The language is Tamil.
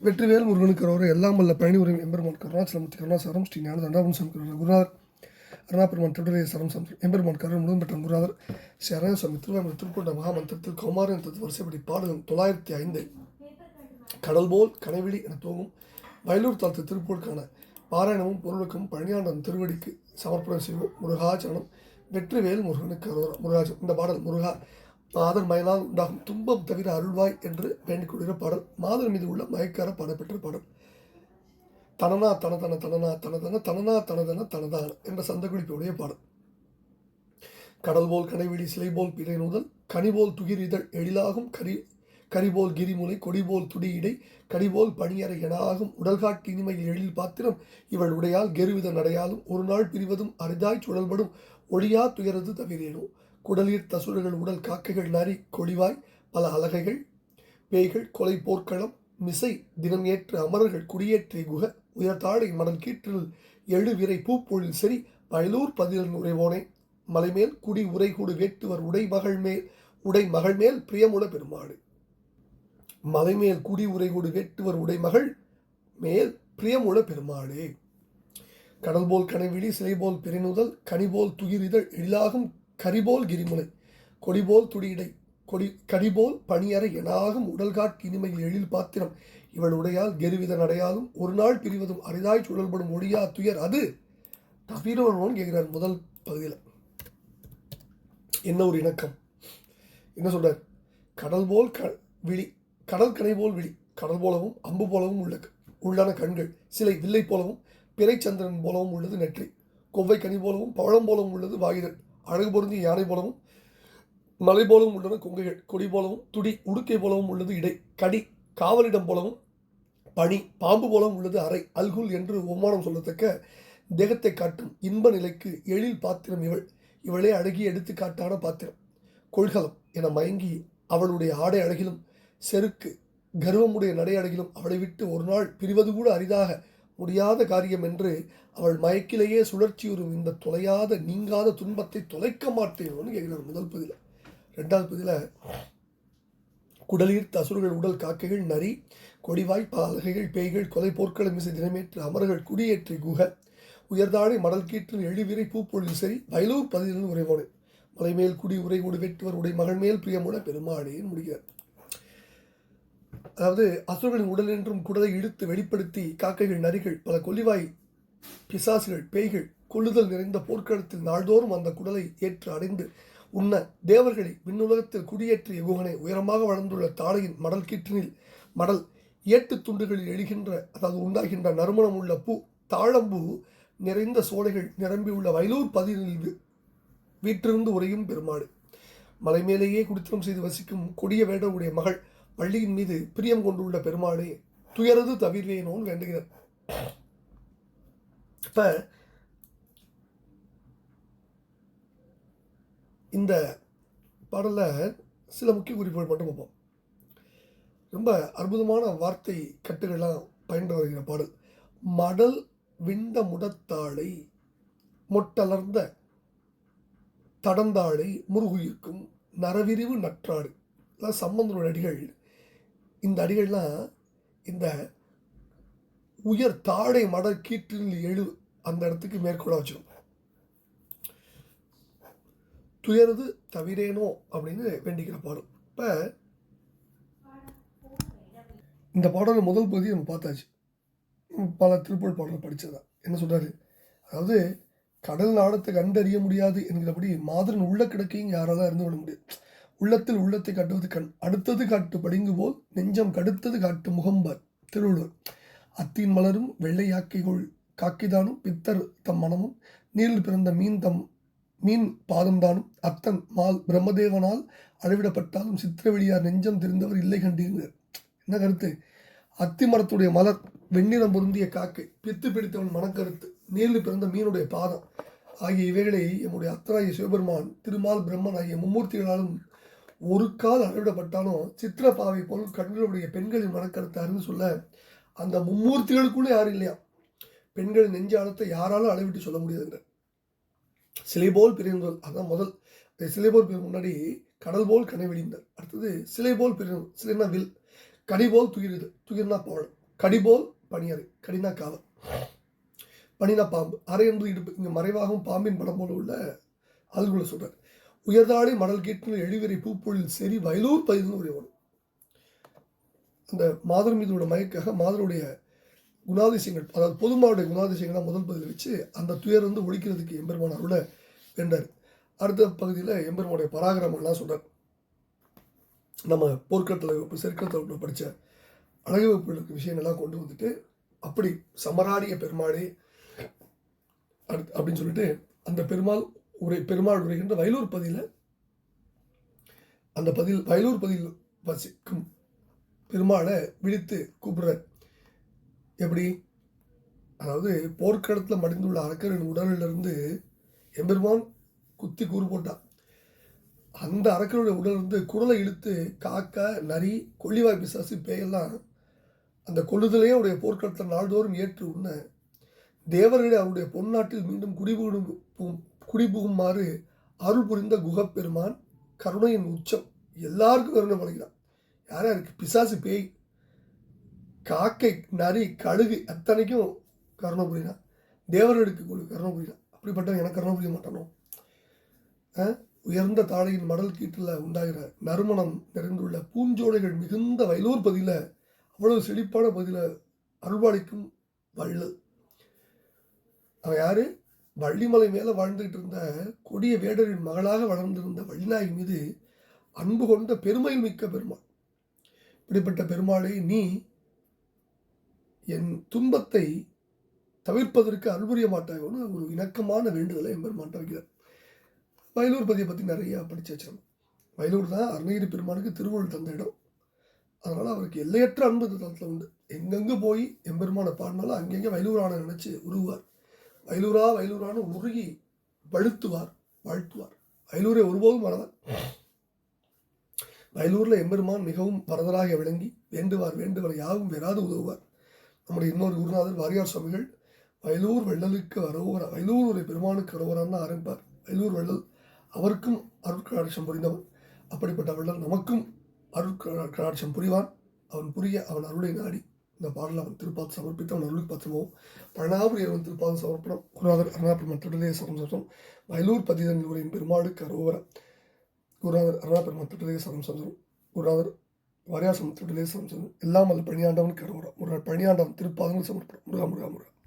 வெற்றிவேல் முருகனுக்கு ரோர எல்லாம் வல்ல பயணி உரிமை எம்பெருமான் கருணாச்சலமூர்த்தி கருணாசாரம் ஸ்ரீ ஞான தண்டாபன் சாமி குருநாதர் அருணாபெருமான் திருடைய சரம் சம் எம்பெருமான் கருண் முழுவதும் பெற்ற குருநாதர் ஸ்ரீ அரண சுவாமி திருவாரூர் திருக்கொண்ட மகாமந்திரத்தில் கௌமாரன் வரிசைப்படி பாடலும் 905 கடல் போல் கனைவிழி என தோங்கும் வயலூர் தாழ்த்து திருப்பூருக்கான பாராயணமும் பொருளுக்கும் பழனியாண்டன் திருவடிக்கு சமர்ப்பணம் செய்வோம். முருகாச்சரணம். வெற்றிவேல் முருகனுக்கு அரோரா. முருகாச்சரம். இந்த பாடல் முருகா மாதர் மயனால் உண்டாகும் துன்பம் தவிர அருள்வாய் என்று வேண்டிக் கொள்கிற பாடல். மாதர் மீது உள்ள மயக்கார பாடப்பெற்ற பாடல். தனனா தனதன தனனா தனதன தனனா தனதன தனதான என்ற சந்தகுளிப்புடைய பாடல். கடல் போல் கனைவிழி சிலை போல் பிறை நூதல் கனிபோல் துகிர் இதழ் எழிலாகும் கரிபோல் கிரிமுலை கொடிபோல் துடியிடை கடிபோல் பணியறை எனாகும் உடல்காட்டு இனிமையில் எழில் பாத்திரம் இவள் உடையால் கெருவித நடையாலும் ஒரு நாள் பிரிவதும் அரிதாய் சுழல்படும் ஒளியா துயரது தவிரேனோ குடலீர் தசுரர்கள் உடல் காக்கைகள் நரி கொடிவாய் பல அலகைகள் பேய்கள் கொலை போர்க்களம் மிசை தினம் ஏற்று அமரர்கள் குடியேற்றிய குக உயர்த்தாடை மடல் கீற்றில் எழுவிரை பூப்பொழில் சரி வயலூர் பதில் உரைவோனே மலைமேல் குடி உரைகூடு வேட்டுவர் உடை மகள் மேல் பிரியமுட பெருமாடு. மலைமேல் குடி உரைகூடு வேட்டுவர் உடைமகள் மேல் பிரியமுட பெருமாளே. கடல் போல் கனைவிழி சிலை போல் பிறைநுதல் கனிபோல் துகிர் இதழ் எழிலாகும் கரிபோல் கிரிமுலை கொடிபோல் துடியிடை கடிபோல் பணியறை எனாகும் உடல்காட் இனிமையில் எழில் பாத்திரம் இவள் உடையால் கெருவித நடையாலும் ஒரு நாள் பிரிவதும் அரிதாய் சுழல்படும் ஒளியா துயர் அது தவிரவன் கேட்கிறார். முதல் பகுதியில் என்ன ஒரு இணக்கம், என்ன சொல்றார்? கடல் போல் விழி, கடல் கனை போல் விழி, கடல் போலவும் அம்பு போலவும் உள்ளன கண்கள், சிலை வில்லை போலவும் பிறைச்சந்திரன் போலவும் உள்ளது நெற்றி, கொவ்வை கனி போலவும் பழம் போலவும் உள்ளது வாயுதல், அழகு பொருந்திய யானை போலவும் மலை போலவும் உள்ளன கொங்கைகள், கொடி போலவும் துடி உடுக்கை போலவும் உள்ளது இடை, கடி காவலிடம் போலவும் பனி பாம்பு போலவும் உள்ளது அறை, அல்குல் என்று ஒம்மானம் சொல்லத்தக்க தேகத்தை காட்டும் இன்ப நிலைக்கு எழில் பாத்திரம் இவளே அழகிய எடுத்துக்காட்டான பாத்திரம். கொள்கலம் என மயங்கி அவளுடைய ஆடை அழகிலும் செருக்கு கர்வமுடைய நடை அழகிலும் அவளை விட்டு ஒரு நாள் பிரிவது கூட அரிதாக முடியாத காரியம் என்று அவள் மயக்கிலேயே சுழற்சியுறும் இந்த தொலையாத நீங்காத துன்பத்தை தொலைக்க மாட்டேன்னு கேட்கிறார் முதல் பகுதியில். ரெண்டாவது பகுதியில் குடலீர் தசுரர்கள் உடல் காக்கைகள் நரி கொடிவாய் அலகைகள் பேய்கள் கொலை போர்க்களம் மிசை தினமேற்று அமரர்கள் குடியேற்றி குக உயர்தாழை மடல் கீற்றில் எழுவிரை பூப்பொழில் சரி வயலூர் பதிலில் உரைவோனே மலைமேல் குடி உரைகூடு வெட்டுவர் உடை மகள் மேல் பிரியமுட பெருமாளேன்னு முடிகிறார். அதாவது அசுரர்களின் உடல் என்றும் குடலை இழுத்து வெளிப்படுத்தி காக்கைகள் நரிகள் பல கொல்லிவாய் பிசாசுகள் பேய்கள் கொள்ளுதல் நிறைந்த போர்க்களத்தில் நாள்தோறும் அந்த குடலை ஏற்று அடைந்து உண்ண தேவர்களை விண்ணுலகத்தில் குடியேற்றிய குகனை உயரமாக வளர்ந்துள்ள தாடையின் மடல் கீற்றினில் மடல் ஏட்டு துண்டுகளில் எழுகின்ற அதாவது உண்டாகின்ற நறுமணம் உள்ள பூ தாழம்பூ நிறைந்த சோலைகள் நிரம்பியுள்ள வயலூர் பதினில் வீற்றிருந்து உரையும் பெருமாடு. மலைமேலேயே குடித்தனம் செய்து வசிக்கும் கொடிய வேடவுடைய மகள் வள்ளியின் மீது பிரியம் கொண்டுள்ள பெருமாளே துயரது தவிர்வேனோன்னு வேண்டுகிறார். இப்ப இந்த பாடல சில முக்கிய குறிப்புகள் மட்டும் பார்ப்போம். ரொம்ப அற்புதமான வார்த்தை கட்டுகள்லாம் பயின்று வருகிற பாடல். மடல் விண்ட முடத்தாளை மொட்டலர்ந்த தடந்தாளை முருகுயிர்க்கும் நரவிரிவு நற்றாடு சம்பந்தனோட அடிகள். இந்த அடிகள்லாம் இந்த உயர் தாடை மடல் கீற்றில் எழு அந்த இடத்துக்கு மேற்கொள்ள வச்சிடும். துயரது தவிரேனோ அப்படின்னு வேண்டிக்கிற பாடல். இப்போ இந்த பாடல் முதல் பகுதி நம்ம பார்த்தாச்சு, பல திருப்புகழ் பாடல் படித்ததா. என்ன சொல்கிறாரு? அதாவது கடல் நாடத்தை கண்டறிய முடியாது என்கிறபடி மாதரன் உள்ள கிடக்கையும் யாரால இருந்து விட முடியாது. உள்ளத்தில் உள்ளத்தை காட்டுவது கண், அடுத்தது காட்டு படிங்கு போல் நெஞ்சம் கடுத்தது காட்டு முகம்பர் திருவள்ளுவர். அத்தின் மலரும் வெள்ளை காக்கைதானும் பித்தர் தம் மனமும் நீரில் பிறந்த மீன் பாதம் தானும் அத்தன் மால் பிரம்மதேவனால் அளவிடப்பட்டாலும் சித்திரவெளியார் நெஞ்சம் தெரிந்தவர் இல்லை கண்டீர்கள். என்ன கருத்து? அத்தி மரத்துடைய மலர் வெண்ணிறம் பொருந்திய காக்கை பித்து பிடித்தவன் மனக்கருத்து நீரில் பிறந்த மீனுடைய பாதம் ஆகிய இவைகளை எம்முடைய அத்தனாகிய சிவபெருமான் திருமால் பிரம்மன் ஆகிய மும்மூர்த்திகளாலும் ஒரு கால் அளவிடப்பட்டாலும் சித்திரப்பாவை போல் கண்களுடைய பெண்களின் மனக்கருத்தை அறிந்து சொல்ல அந்த மும்மூர்த்திகளுக்குள்ளே யாரும் இல்லையா பெண்களின் நெஞ்சாலத்தை யாராலும் அளவிட்டு சொல்ல முடியாதுன்ற. சிலை போல் பிரிந்தல் அதான் முதல். சிலை போல் பிரிவு முன்னாடி கடல் போல் கனை வெடிந்தார். அடுத்தது சிலை போல் பிரிவு, சிலைனா வில், கனி போல் துகிர்னா பவளம், கடிபோல் பணியறை, கடினா காவல், பணினா பாம்பு, அறை என்று இடுப்பு. இங்கே மறைவாகவும் பாம்பின் படம் போல உள்ள ஆள்களை சொல்றார். உயர்தாடி மடல் கேட்கிற எழிவரை பூப்பொழில் சரி வயலூர் பயிர்னு ஒரு வரும். அந்த மாதர் மீதோட மயக்காக மாதருடைய குணாதிசயங்கள், அதாவது பொதுமாவுடைய குணாதிசயங்கள்லாம் முதல் பதில் வச்சு அந்த துயர் வந்து ஒழிக்கிறதுக்கு எம்பெருமான் அருளை வேண்டார். அடுத்த பகுதியில் எம்பெருமானுடைய பராக்கிரமங்கள்லாம் சொல்கிறார். நம்ம போர்க்களத்தில் வகுப்பு செருக்களத்தில் வகுப்பு படித்த அழகு வகுப்புகளுக்கு விஷயங்கள்லாம் கொண்டு வந்துட்டு அப்படி சமராடிய பெருமாளே அப்படின்னு சொல்லிட்டு அந்த பெருமாள் உரைகின்ற வயலூர் பதியில் அந்த வயலூர் பதில் வசிக்கும் பெருமாளை விழித்து கூப்பிடுறார். எப்படி? அதாவது போர்க்களத்தில் மடிந்துள்ள அரக்கரின் உடலிலிருந்து எம்பெருமான் குத்தி கூறு போட்டான். அந்த அரக்கருடைய உடலிருந்து குரலை இழுத்து காக்கா, நரி, கொள்ளிவாய் பிசாசு, பேயெல்லாம் அந்த கொள்ளுதலையே அவருடைய போர்க்களத்தில் நாள்தோறும் ஏற்று உண்ண தேவர்களை அவருடைய பொன்னாட்டில் மீண்டும் குடிபுகுமாறு அருள் புரிந்த குகப்பெருமான் கருணையின் உச்சம். எல்லாருக்கும் கருணை படைக்கிறான். யாரா இருக்கு? பிசாசு, பேய், காக்கை, நரி, கழுகு அத்தனைக்கும் கருணை புரியினான். தேவர்களுக்கு கருணை புரியினான். அப்படிப்பட்ட எனக்கு கருணை புரிய மாட்டானோ? உயர்ந்த தாழையின் மடல் கீட்டில் உண்டாகிற நறுமணம் நிறைந்துள்ள பூஞ்சோலைகள் மிகுந்த வயலூர் பதியில் அவ்வளவு செழிப்பான பதியில் அருள்பாளிக்கும் வள்ளல். அவன் யாரு? வள்ளிமலை மேலே வாழ்ந்துகிட்டு இருந்த கொடிய வேடரின் மகளாக வளர்ந்திருந்த வள்ளிநாயகி மீது அன்பு கொண்ட பெருமையில் மிக்க பெருமாள். இப்படிப்பட்ட பெருமாளை நீ என் துன்பத்தை தவிர்ப்பதற்கு அருள்புரிய மாட்டாயோன்னு ஒரு இணக்கமான வேண்டுதலை எம்பெருமான் வைக்கிறார். வயலூர் பதியை பற்றி நிறையா படித்து வச்சிருக்கோம். வயலூர் தான் அருணகிரி பெருமானுக்கு திருவள்ளுவர் தந்த இடம். அதனால் அவருக்கு எல்லையற்ற அன்பு இந்த தளத்தில் உண்டு. எங்கெங்கே போய் எம்பெருமானை பாடினாலும் அங்கெங்கே வயலூரான நினச்சி உருவார். வயலூரான உருகி வழுத்துவார், வாழ்த்துவார். வயலூரை ஒருபோதும் மறவார். வயலூரில் எம்பெருமான் மிகவும் வரதராக விளங்கி வேண்டுவர் யாவும் வெறாது உதவுவார். நம்முடைய இன்னொரு குருநாதர் வாரியார் சுவாமிகள் வயலூர் வெள்ளலுக்கு அரோவரா, வயலூர் ஒரு பெருமானுக்கு அரோவரான்னு ஆரம்பிப்பார். வயலூர் வெள்ளல் அவருக்கும் அருட்கடாட்சம் புரிந்தவன். அப்படிப்பட்ட வள்ளல் நமக்கும் அருட்கடாட்சம் புரிவான். அவன் புரிய அவன் அருளை நாடி இந்த பாடலை அவன் திருப்பாத்து சமர்ப்பித்து அவன் அருளுக்கு பத்திரமாவும் பழனாபுரி அவன் திருப்பாதம் சமர்ப்பணம். குருநாதர் அருணாபெருமான் திருடலே சரம் வயலூர் பதிதன் உரையின் பெருமாளுக்கு அரோவரா. குருநாதர் அருணாபெருமான் திருடலே சரம் குருநாதர் வாரியார் சமத்துடலே சரம் எல்லாம் அல்ல பணியாண்டவனுக்கு அரோவரா. ஒரு பணியாண்டவன் திருப்பாதங்கள் சமர்ப்பணம். முருகா முருகா முருகா.